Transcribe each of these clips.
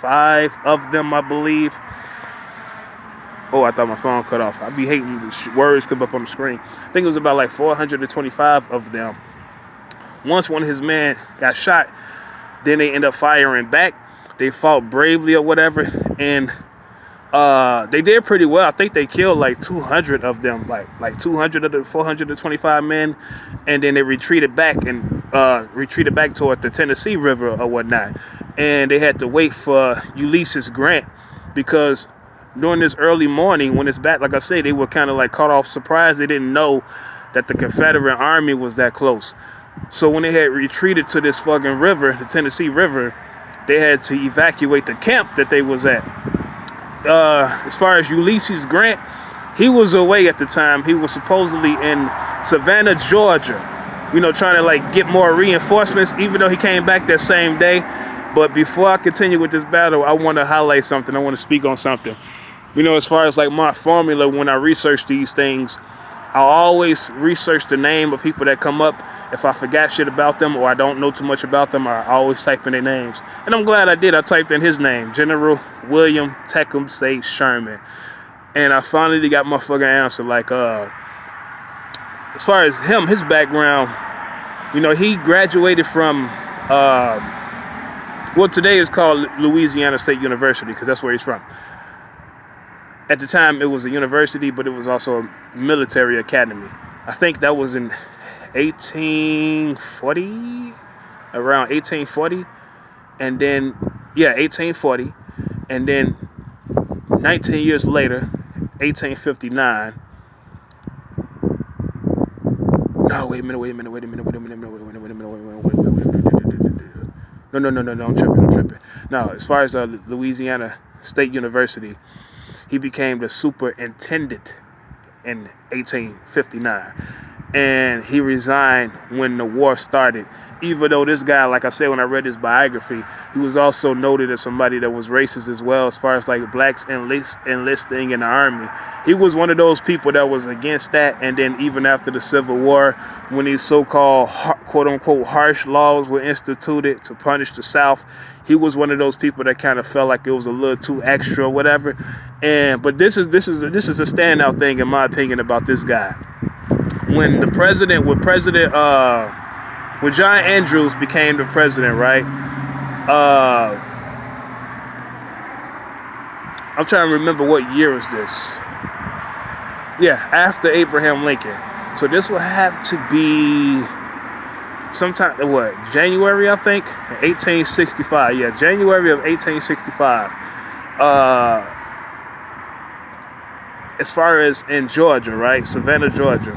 425 of them, I believe. Oh, I thought my phone cut off. I'd be hating the words come up on the screen. I think it was about like 425 of them. Once one of his men got shot, then they end up firing back. They fought bravely or whatever, and they did pretty well. I think they killed like 200 of them, like 200 of the 425 men, and then they retreated back toward the Tennessee River or whatnot. And they had to wait for Ulysses Grant, because during this early morning, when it's back, like I said, they were kind of like caught off surprise. They didn't know that the Confederate Army was that close. So when they had retreated to this fucking river, the Tennessee River, they had to evacuate the camp that they was at. As far as Ulysses Grant, he was away at the time. He was supposedly in Savannah, Georgia, trying to like get more reinforcements, even though he came back that same day. But before I continue with this battle, I want to highlight something. I want to speak on something. As far as like my formula, when I research these things, I always research the name of people that come up. If I forgot shit about them or I don't know too much about them, I always type in their names. And I'm glad I did. I typed in his name, General William Tecumseh Sherman. And I finally got my fucking answer. Like, as far as him, his background, he graduated from, what today is called Louisiana State University, because that's where he's from. At the time, it was a university, but it was also a military academy. I think that was in 1840, around 1840. And then, 1840. And then 19 years later, 1859. No, wait a minute. No, I'm tripping. No, as far as Louisiana State University, he became the superintendent in 1859. And he resigned when the war started. Even though this guy, like I said, when I read his biography, he was also noted as somebody that was racist as well, as far as like blacks enlisting in the army. He was one of those people that was against that. And then even after the Civil War, when these so-called quote unquote harsh laws were instituted to punish the South, he was one of those people that kind of felt like it was a little too extra or whatever. But this is a standout thing in my opinion about this guy. When John Andrews became the president, right? I'm trying to remember what year was this. Yeah, after Abraham Lincoln. So this will have to be sometime, January, I think? 1865. Yeah, January of 1865. As far as in Georgia, right? Savannah, Georgia.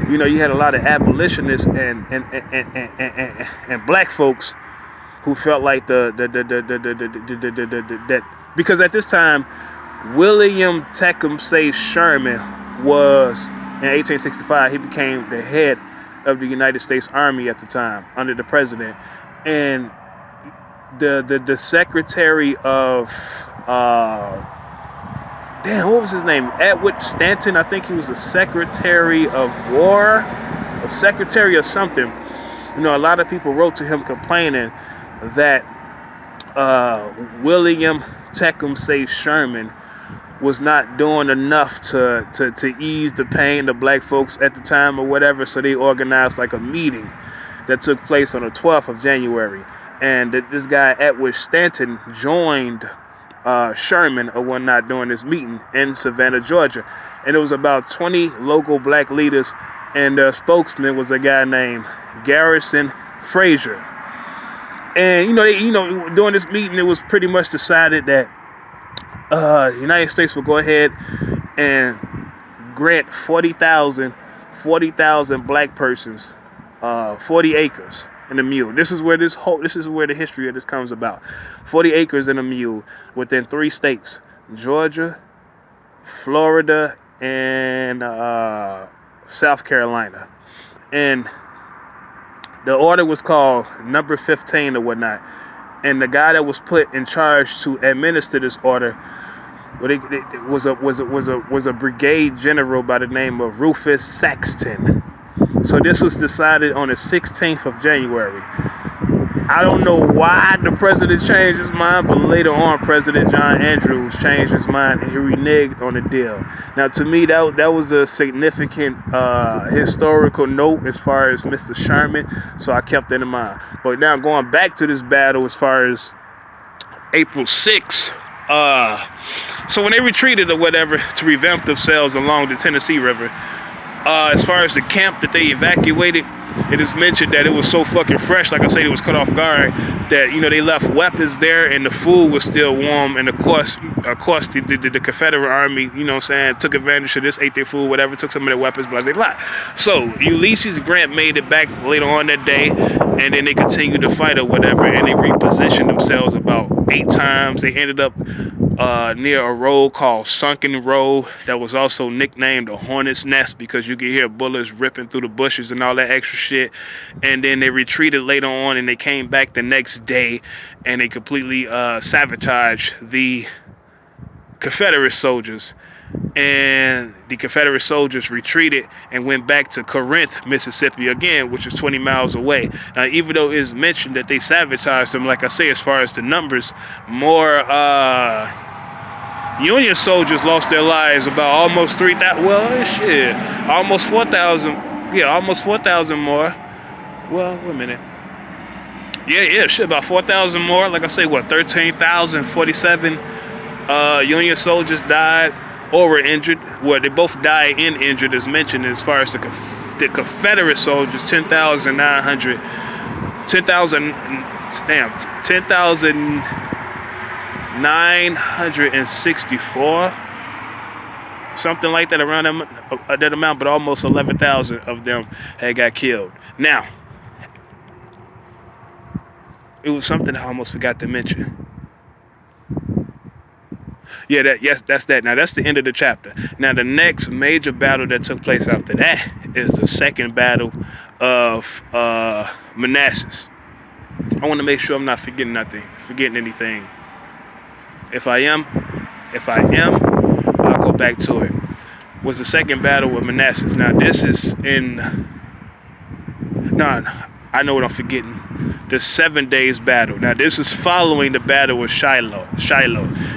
You had a lot of abolitionists and black folks who felt like that because at this time William Tecumseh Sherman was in 1865. He became the head of the United States Army at the time under the president, and the secretary of what was his name? Edward Stanton. I think he was the Secretary of War, or Secretary of something. A lot of people wrote to him complaining that William Tecumseh Sherman was not doing enough to ease the pain of black folks at the time or whatever. So they organized like a meeting that took place on the 12th of January. And this guy, Edward Stanton, joined Sherman or whatnot during this meeting in Savannah, Georgia. And it was about 20 local black leaders, and their spokesman was a guy named Garrison Frazier. And during this meeting, it was pretty much decided that the United States would go ahead and grant 40,000 black persons 40 acres and a mule. This is where the history of this comes about. 40 acres and a mule within 3 states: Georgia, Florida, and South Carolina. And the order was called number 15 or whatnot. And the guy that was put in charge to administer this order was a brigade general by the name of Rufus Saxton. So this was decided on the 16th of January. I don't know why the president changed his mind, but later on, President John Andrews changed his mind and he reneged on the deal. Now, to me, that was a significant historical note as far as Mr. Sherman, so I kept that in mind. But now going back to this battle as far as April 6th, so when they retreated or whatever to revamp themselves along the Tennessee River, as far as the camp that they evacuated, it is mentioned that it was so fucking fresh, like I said, it was cut off guard, that, you know, they left weapons there and the food was still warm. And of course, the Confederate Army, you know what I'm saying, took advantage of this, ate their food, whatever, took some of their weapons, blah, blah, blah. So Ulysses Grant made it back later on that day, and then they continued to fight or whatever, and they repositioned themselves about 8 times. They ended up near a road called Sunken Road that was also nicknamed the Hornet's Nest because you could hear bullets ripping through the bushes and all that extra shit. And then they retreated later on, and they came back the next day, and they completely sabotaged the Confederate soldiers. And the Confederate soldiers retreated and went back to Corinth, Mississippi again, which is 20 miles away. Now, even though it's mentioned that they sabotaged them, like I say, as far as the numbers, more Union soldiers lost their lives, about almost 3,000. Well, shit, almost 4,000. Yeah, almost 4,000 more. Well, wait a minute. Yeah, shit, about 4,000 more. Like I say, what, 13,047 Union soldiers died or were injured. Well, they both died and injured, as mentioned. As far as the Confederate soldiers, 10,900, 10,964, something like that, around that amount, but almost 11,000 of them had got killed. Now, it was something I almost forgot to mention. Yeah, that's that. Now, that's the end of the chapter. Now, the next major battle that took place after that is the second battle of Manassas. I want to make sure I'm not forgetting anything. If I am, I'll go back to it. Was the second battle of Manassas. Now, this is I know what I'm forgetting. The 7 days battle. Now, this is following the battle of Shiloh.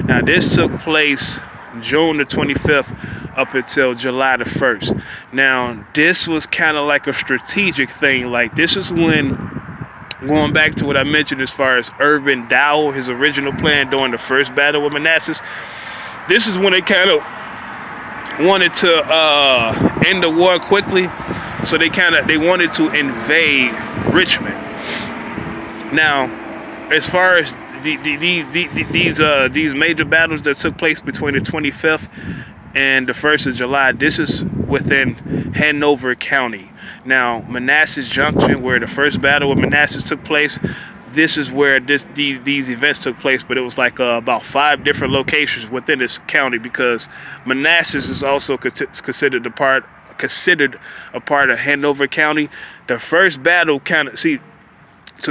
Now, this took place June the 25th up until July the 1st. Now, this was kind of like a strategic thing. Like, this is when, going back to what I mentioned as far as Irvin Dowell, his original plan during the first battle with Manassas, this is when they kind of wanted to end the war quickly, so they wanted to invade Richmond. Now, as far as these major battles that took place between the 25th and the 1st of July, this is within Hanover County. Now, Manassas Junction, where the first battle of Manassas took place, this is where these events took place, but it was like about 5 different locations within this county, because Manassas is also considered a part of Hanover County. The first battle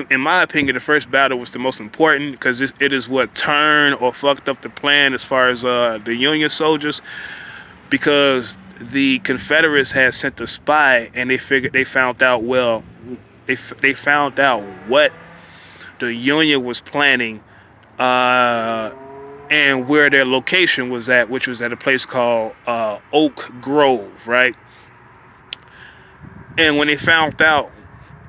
in my opinion, the first battle was the most important, because it is what turned or fucked up the plan as far as the Union soldiers, because the Confederates had sent a spy, and they found out what the Union was planning, and where their location was at, which was at a place called Oak Grove, right? And when they found out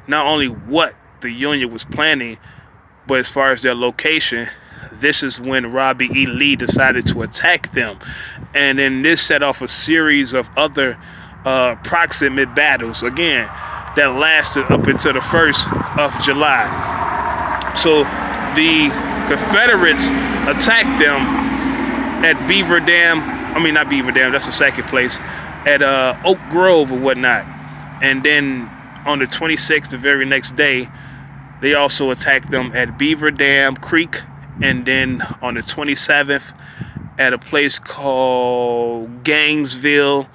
not only what the Union was planning, but as far as their location, this is when Robert E. Lee decided to attack them. And then this set off a series of other proximate battles, again, that lasted up until the 1st of July. So the Confederates attacked them at not Beaver Dam, that's the second place, at Oak Grove or whatnot. And then on the 26th, the very next day, they also attacked them at Beaver Dam Creek, and then on the 27th at a place called Gainesville,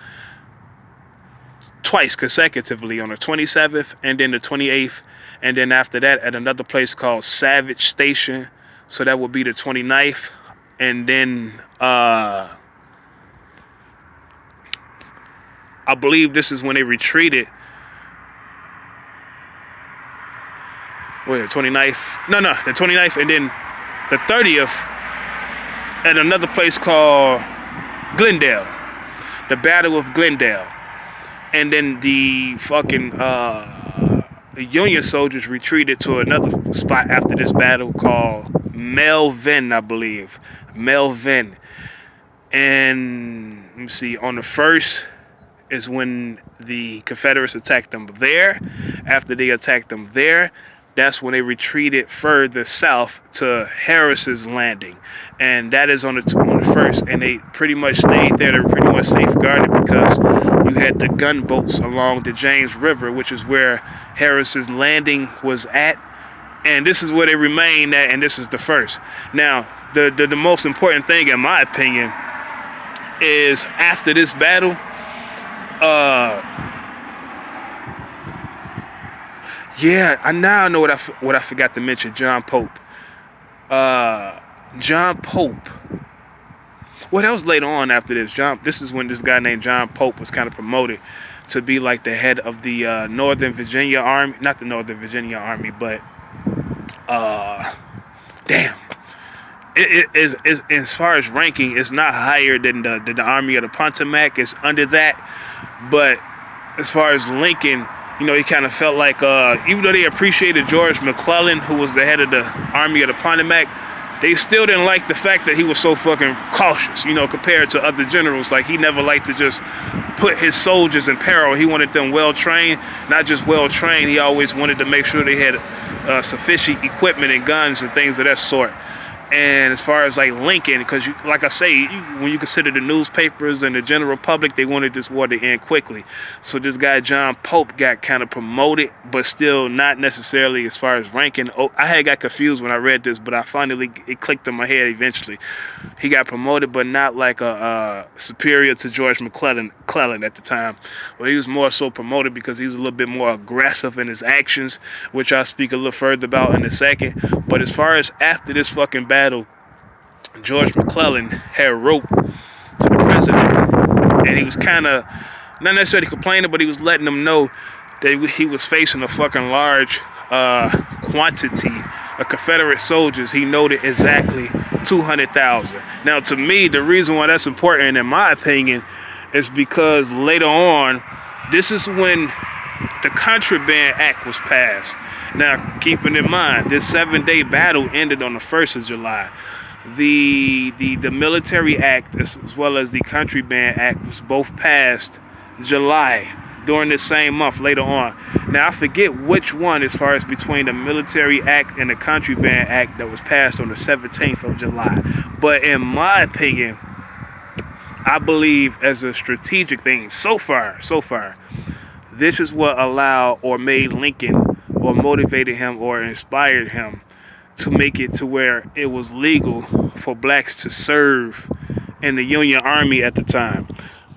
twice consecutively, on the 27th and then the 28th, and then after that at another place called Savage Station, so that would be the 29th, and then I believe this is when they retreated. wait, the 29th? No, the 29th, and then the 30th at another place called Glendale. The Battle of Glendale. And then the fucking the Union soldiers retreated to another spot after this battle called Melvin, I believe. Melvin. And let me see, on the 1st is when the Confederates attacked them there. After they attacked them there, that's when they retreated further south to Harris's Landing, and that is on the 1st. And they pretty much stayed there. They were pretty much safeguarded because you had the gunboats along the James River, which is where Harris's Landing was at, and this is where they remained at. And this is the 1st. Now, the most important thing, in my opinion, is after this battle, I now know what I forgot to mention. John Pope. John Pope. Well, that was later on after this. This is when this guy named John Pope was kind of promoted to be like the head of the Northern Virginia Army. Not the Northern Virginia Army, but damn. It as far as ranking, it's not higher than the Army of the Potomac. It's under that. But as far as Lincoln, you know, he kind of felt like, even though they appreciated George McClellan, who was the head of the Army of the Potomac, they still didn't like the fact that he was so fucking cautious, you know, compared to other generals. Like, he never liked to just put his soldiers in peril. He wanted them well-trained, not just well-trained. He always wanted to make sure they had sufficient equipment and guns and things of that sort. And as far as like Lincoln, because like I say, when you consider the newspapers and the general public, they wanted this war to end quickly. So this guy John Pope got kind of promoted, but still not necessarily as far as ranking. Oh, I had got confused when I read this, but it clicked in my head eventually. He got promoted, but not like a superior to George McClellan at the time. But he was more so promoted because he was a little bit more aggressive in his actions, which I'll speak a little further about in a second. But as far as after this fucking battle, George McClellan had wrote to the president, and he was kind of not necessarily complaining, but he was letting them know that he was facing a fucking large quantity of Confederate soldiers. He noted exactly 200,000. Now, to me, the reason why that's important, in my opinion, is because later on, this is when the Contraband Act was passed. Now, keeping in mind, this 7-day battle ended on the 1st of July. The Military Act as well as the Contraband Act was both passed July during this same month later on. Now, I forget which one as far as between the Military Act and the Contraband Act that was passed on the 17th of July. But in my opinion, I believe as a strategic thing, so far, this is what allowed or made Lincoln or motivated him or inspired him to make it to where it was legal for blacks to serve in the Union Army at the time,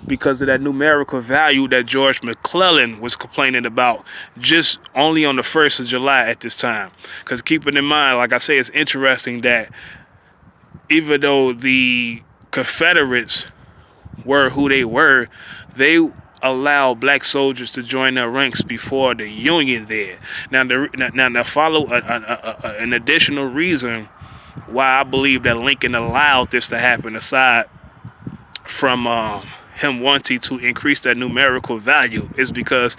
because of that numerical value that George McClellan was complaining about just only on the 1st of July at this time. Because keeping in mind, like I say, it's interesting that even though the Confederates were who they were, they allow black soldiers to join their ranks before the Union did. Now follow an additional reason why I believe that Lincoln allowed this to happen, aside from him wanting to increase that numerical value, is because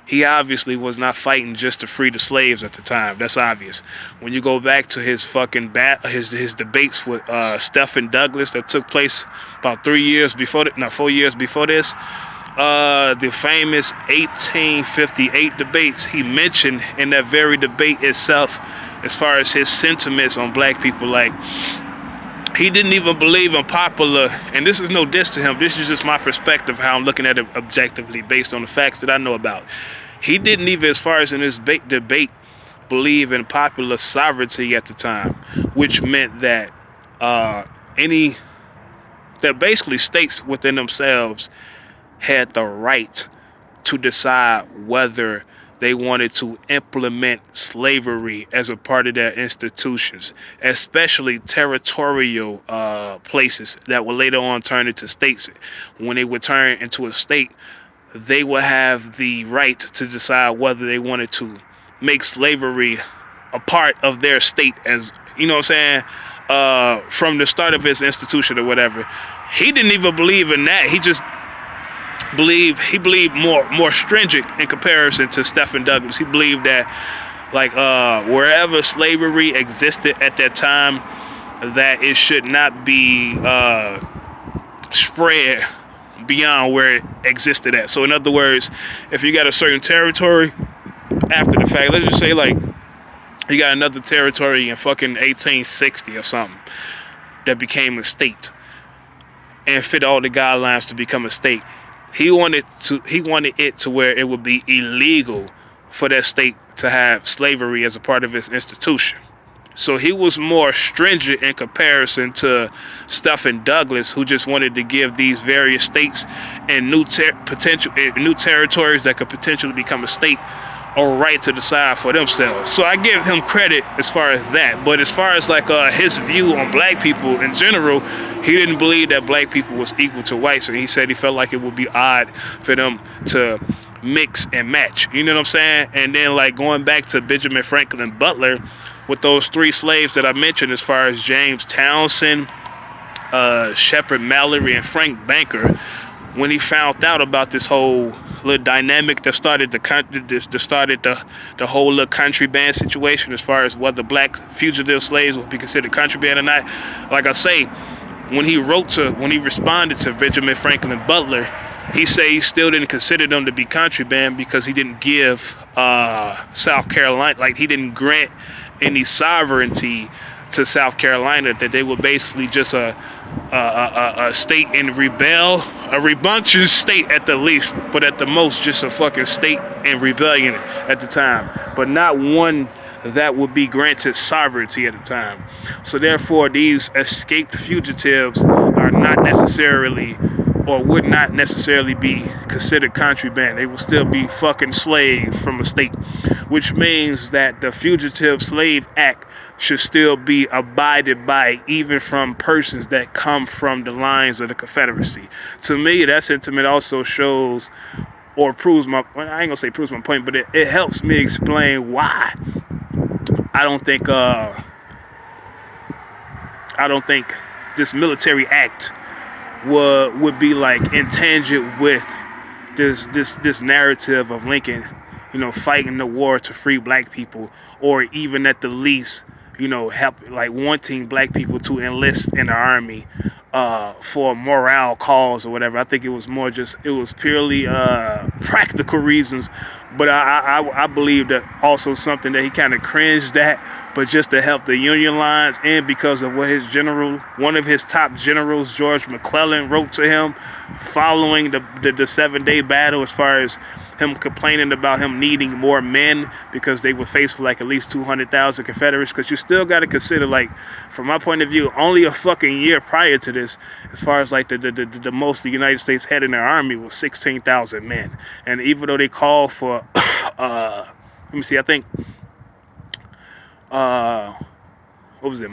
he obviously was not fighting just to free the slaves at the time. That's obvious. When you go back to his fucking his debates with Stephen Douglas that took place about 4 years before this, the famous 1858 debates, he mentioned in that very debate itself, as far as his sentiments on black people, like, he didn't even believe in popular, and this is no diss to him, this is just my perspective, how I'm looking at it objectively based on the facts that I know about. He didn't even, as far as in this debate, believe in popular sovereignty at the time, which meant that that basically states within themselves had the right to decide whether they wanted to implement slavery as a part of their institutions, especially territorial places that would later on turn into states. When they would turn into a state, they would have the right to decide whether they wanted to make slavery a part of their state, as you know what I'm saying, from the start of his institution or whatever. He didn't even believe in that. He believed more stringent in comparison to Stephen Douglas. He believed that like wherever slavery existed at that time, that it should not be spread beyond where it existed at. So in other words, if you got a certain territory after the fact, let's just say like you got another territory in fucking 1860 or something that became a state and fit all the guidelines to become a state. He wanted it to where it would be illegal for that state to have slavery as a part of its institution. So he was more stringent in comparison to Stephen Douglas, who just wanted to give these various states and new territories that could potentially become a state a right to decide for themselves. So I give him credit as far as that. But as far as like his view on black people in general, he didn't believe that black people was equal to whites, and he said he felt like it would be odd for them to mix and match. You know what I'm saying? And then like going back to Benjamin Franklin Butler with those 3 slaves that I mentioned, as far as James Townsend, Shepard Mallory, and Frank Banker, when he found out about this whole little dynamic that started the whole little country band situation, as far as whether black fugitive slaves would be considered contraband or not. Like I say, when he responded to Benjamin Franklin Butler, he said he still didn't consider them to be contraband because he didn't give South Carolina, like he didn't grant any sovereignty to South Carolina, that they were basically just a state in a rebellious state at the least, but at the most just a fucking state in rebellion at the time, but not one that would be granted sovereignty at the time. So therefore, these escaped fugitives are not necessarily, or would not necessarily be considered contraband. They will still be fucking slaves from a state, which means that the Fugitive Slave Act should still be abided by, even from persons that come from the lines of the Confederacy. To me, that sentiment also shows or proves I ain't gonna say proves my point, but it helps me explain why I don't think this military act would be like in tangent with this narrative of Lincoln, fighting the war to free black people, or even at the least, help, like wanting black people to enlist in the army for morale cause or whatever. I think it was purely practical reasons, but I believe that also something that he kind of cringed at, but just to help the Union lines, and because of what one of his top generals, George McClellan, wrote to him following the 7-day battle, as far as him complaining about him needing more men because they were faced with like at least 200,000 Confederates. Because you still got to consider, like, from my point of view, only a fucking year prior to this, as far as like the most the United States had in their army was 16,000 men. And even though they called for let me see, I think what was it,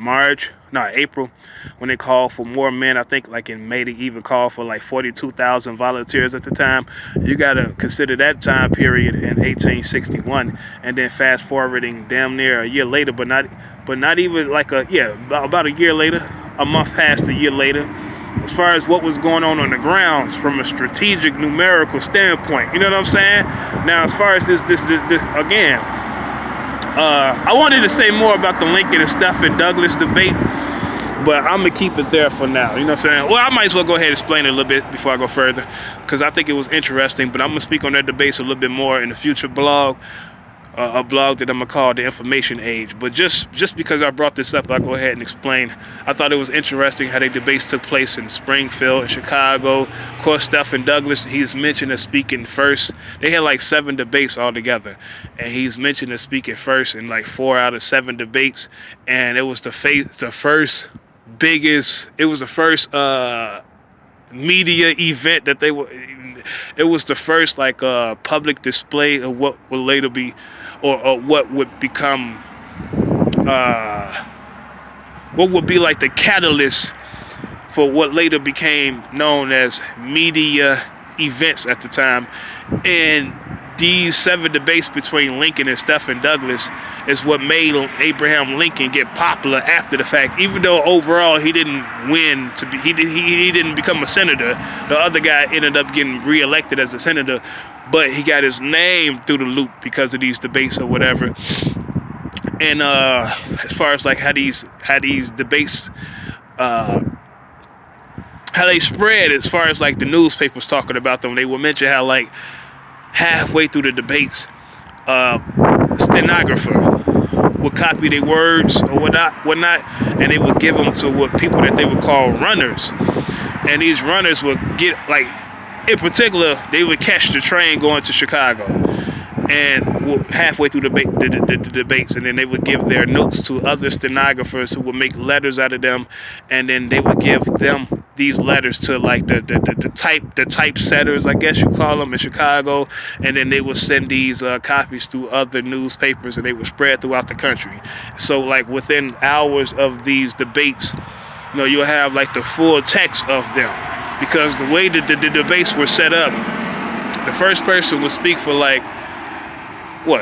April, when they called for more men. I think like in May they even called for like 42,000 volunteers at the time. You got to consider that time period in 1861, and then fast forwarding damn near a year later, but not even like about a year later, a month past a year later, as far as what was going on the grounds from a strategic numerical standpoint. You know what I'm saying? Now, as far as this again, I wanted to say more about the Lincoln and Stephen Douglas debate, but I'm going to keep it there for now. You know what I'm saying? Well, I might as well go ahead and explain it a little bit before I go further, because I think it was interesting, but I'm going to speak on that debate a little bit more in the future blog, a blog that I'm going to call The Information Age. But just because I brought this up, I'll go ahead and explain. I thought it was interesting how the debates took place in Springfield and Chicago. Of course, Stephen Douglas, he's mentioned as speaking first. They had like 7 debates altogether, and he's mentioned as speaking first in like 4 out of 7 debates. And it was the first media event that it was the first like public display of what will later be, or what would become what would be like the catalyst for what later became known as media events at the time. And these 7 debates between Lincoln and Stephen Douglas is what made Abraham Lincoln get popular after the fact. Even though overall he didn't win to be, he didn't become a senator. The other guy ended up getting reelected as a senator, but he got his name through the loop because of these debates or whatever. And as far as like how these debates, how they spread, as far as like the newspapers talking about them, they will mention how like halfway through the debates, stenographer would copy their words or whatnot, and they would give them to what people that they would call runners, and these runners would get like, in particular, they would catch the train going to Chicago, and halfway through the debates, and then they would give their notes to other stenographers who would make letters out of them, and then they would give them these letters to like the typesetters, I guess you call them, in Chicago, and then they would send these copies to other newspapers, and they would spread throughout the country. So like within hours of these debates, you know, you'll have like the full text of them, because the way that the debates were set up, the first person would speak for like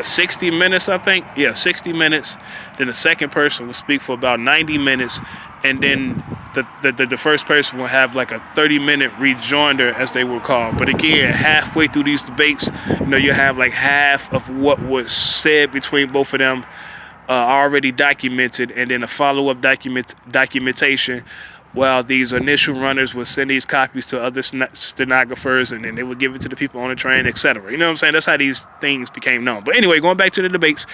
60 minutes, I think. Yeah, 60 minutes. Then the second person will speak for about 90 minutes, and then the first person will have like a 30-minute rejoinder, as they were called. But again, halfway through these debates, you know, you have like half of what was said between both of them already documented, and then a follow-up documentation. While these initial runners would send these copies to other stenographers, and then they would give it to the people on the train, etc. You know what I'm saying? That's how these things became known. But anyway, going back to the debates,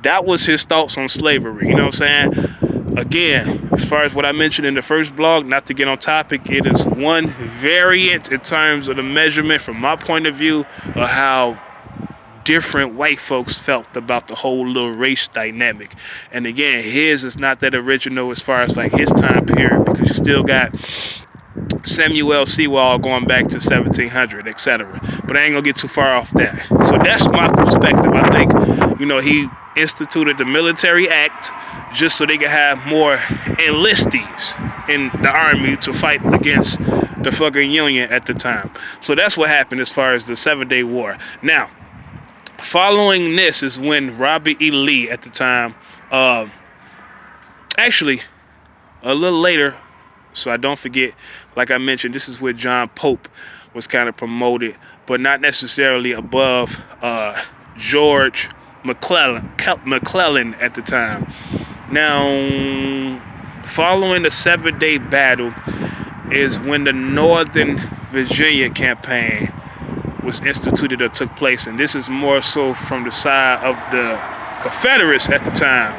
that was his thoughts on slavery. You know what I'm saying? Again, as far as what I mentioned in the first blog, not to get on topic, it is one variant in terms of the measurement from my point of view of how different white folks felt about the whole little race dynamic. And again, his is not that original as far as like his time period, because you still got Samuel Sewall going back to 1700, etc. But I ain't gonna get too far off that. So that's my perspective. I think, you know, he instituted the Military Act just so they could have more enlistees in the army to fight against the fucking Union at the time. So that's what happened as far as the 7-Day War. Now, following this is when Robert E. Lee at the time, actually a little later, so I don't forget, like I mentioned, this is where John Pope was kind of promoted, but not necessarily above George McClellan at the time. Now, following the 7-Day Battle is when the Northern Virginia campaign was instituted or took place, and this is more so from the side of the Confederates at the time.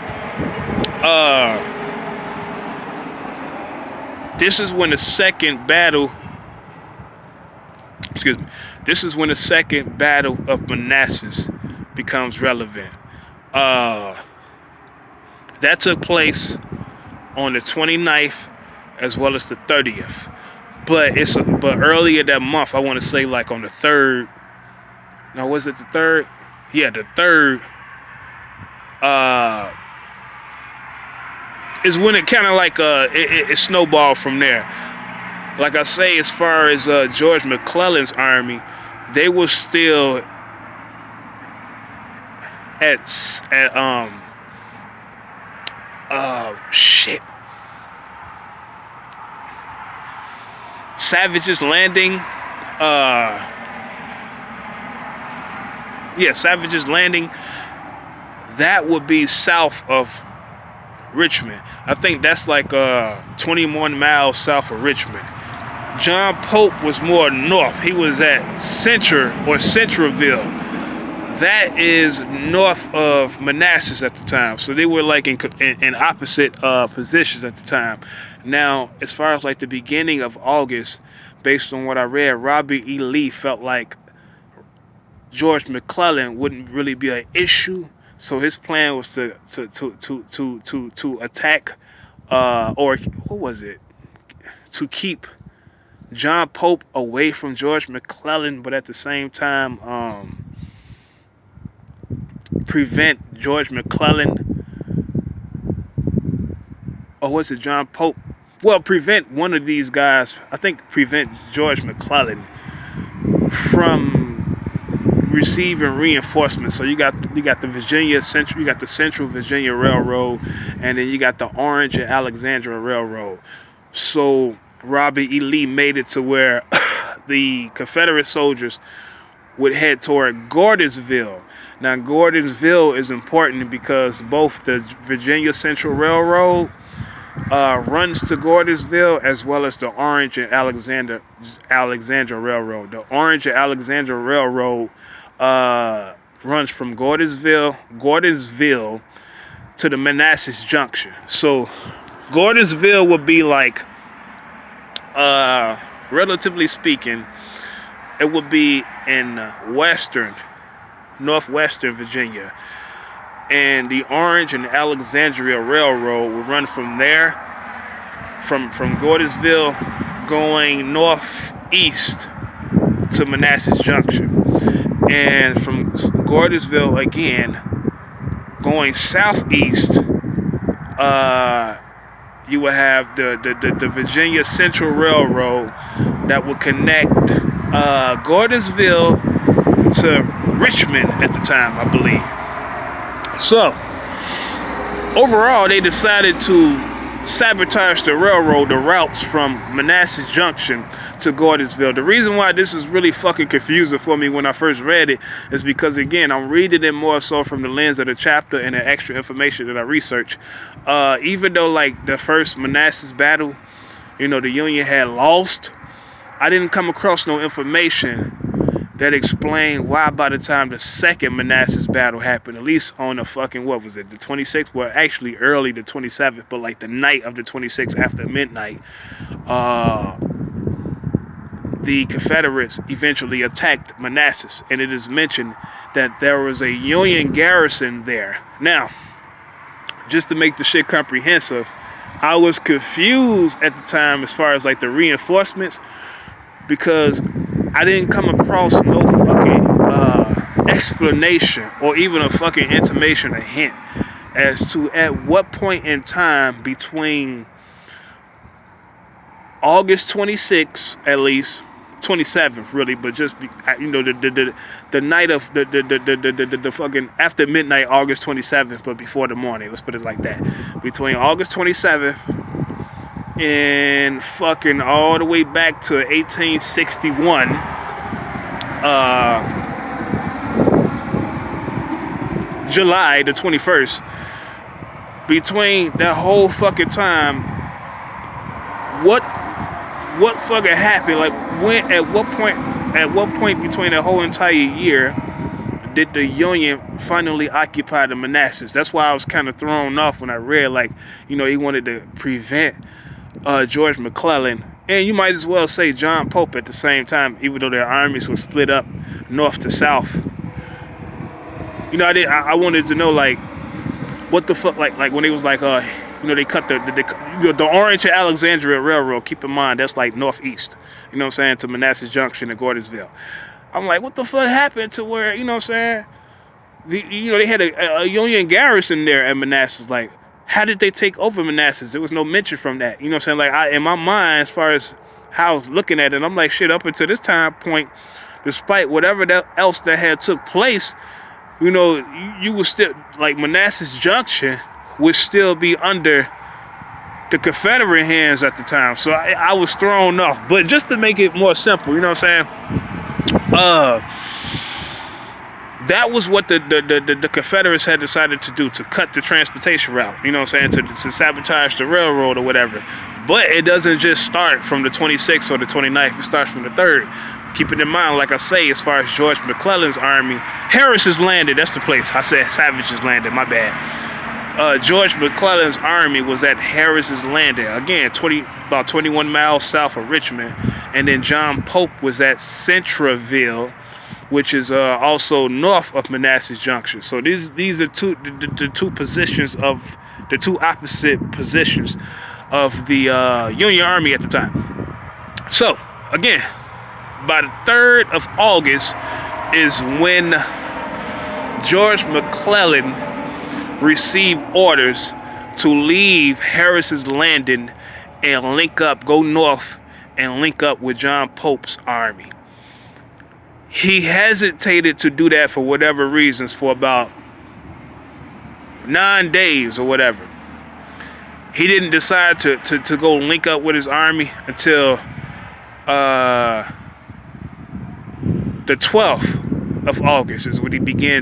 This is when the second battle, this is when the second battle of Manassas becomes relevant. That took place on the 29th as well as the 30th. But earlier that month, I want to say like on the 3rd. No, was it the 3rd? Yeah, the 3rd. Is when it kind of like it snowballed from there. Like I say, as far as George McClellan's army, they were still at Savage's Landing. Savage's Landing. That would be south of Richmond. I think that's like 21 miles south of Richmond. John Pope was more north. He was at Centreville. That is north of Manassas at the time. So they were like in opposite positions at the time. Now, as far as like the beginning of August, based on what I read, Robert E. Lee felt like George McClellan wouldn't really be an issue. So his plan was to attack, or what was it? To keep John Pope away from George McClellan, but at the same time, prevent George McClellan, or was it John Pope? Well, prevent one of these guys. I think prevent George McClellan from receiving reinforcements. So you got the Central Virginia Railroad, and then you got the Orange and Alexandria Railroad. So Robert E. Lee made it to where the Confederate soldiers would head toward Gordonsville. Now, Gordonsville is important because both the Virginia Central Railroad runs to Gordonsville, as well as the Orange and Alexandria Railroad. The Orange and Alexandria Railroad runs from Gordonsville to the Manassas Junction. So Gordonsville would be like, relatively speaking, it would be in northwestern Virginia. And the Orange and Alexandria Railroad would run from there, from Gordonsville, going northeast to Manassas Junction. And from Gordonsville again, going southeast, you would have the Virginia Central Railroad that would connect Gordonsville to Richmond at the time, I believe. So, overall, they decided to sabotage the railroad, the routes from Manassas Junction to Gordonsville. The reason why this is really fucking confusing for me when I first read it is because, again, I'm reading it more so from the lens of the chapter and the extra information that I researched. Even though, like, the first Manassas battle, the Union had lost, I didn't come across no information that explained why by the time the second Manassas battle happened, at least on the fucking, what was it, the 26th? Well, actually early the 27th, but like the night of the 26th after midnight, the Confederates eventually attacked Manassas. And it is mentioned that there was a Union garrison there. Now, just to make the shit comprehensive, I was confused at the time as far as like the reinforcements, because I didn't come across no fucking explanation or even a fucking intimation, a hint as to at what point in time between August 26th, at least 27th, really, but just the night of the fucking after midnight, August 27th, but before the morning. Let's put it like that. Between August 27th and fucking all the way back to 1861, July the 21st, between that whole fucking time, what fucking happened? Like, when, at what point between that whole entire year did the Union finally occupy the Manassas? That's why I was kind of thrown off when I read, like, he wanted to prevent George McClellan, and you might as well say John Pope at the same time, even though their armies were split up north to south. I wanted to know, like, what the fuck, like when it was like, they cut the Orange and Alexandria Railroad. Keep in mind, that's like northeast, to Manassas Junction and Gordonsville. I'm like, what the fuck happened to where, they had a Union garrison there at Manassas. Like, how did they take over Manassas? There was no mention from that. Like, in my mind, as far as how I was looking at it, I'm like, shit, up until this time point, despite whatever else that had took place, you would still, like, Manassas Junction would still be under the Confederate hands at the time. So I was thrown off. But just to make it more simple, that was what the Confederates had decided to do, to cut the transportation route, to sabotage the railroad or whatever. But it doesn't just start from the 26th or the 29th, it starts from the 3rd. Keep it in mind, like I say, as far as George McClellan's army, Harris's Landing, that's the place. I said Savage's Landing, my bad. George McClellan's army was at Harris's Landing, again, about 21 miles south of Richmond. And then John Pope was at Centreville, which is also north of Manassas Junction. So these are the two positions of the two opposite positions of the Union Army at the time. So again, by the 3rd of August is when George McClellan received orders to leave Harris's Landing and go north and link up with John Pope's army. He hesitated to do that for whatever reasons for about 9 days or whatever. He didn't decide to go link up with his army until the 12th of August is when he began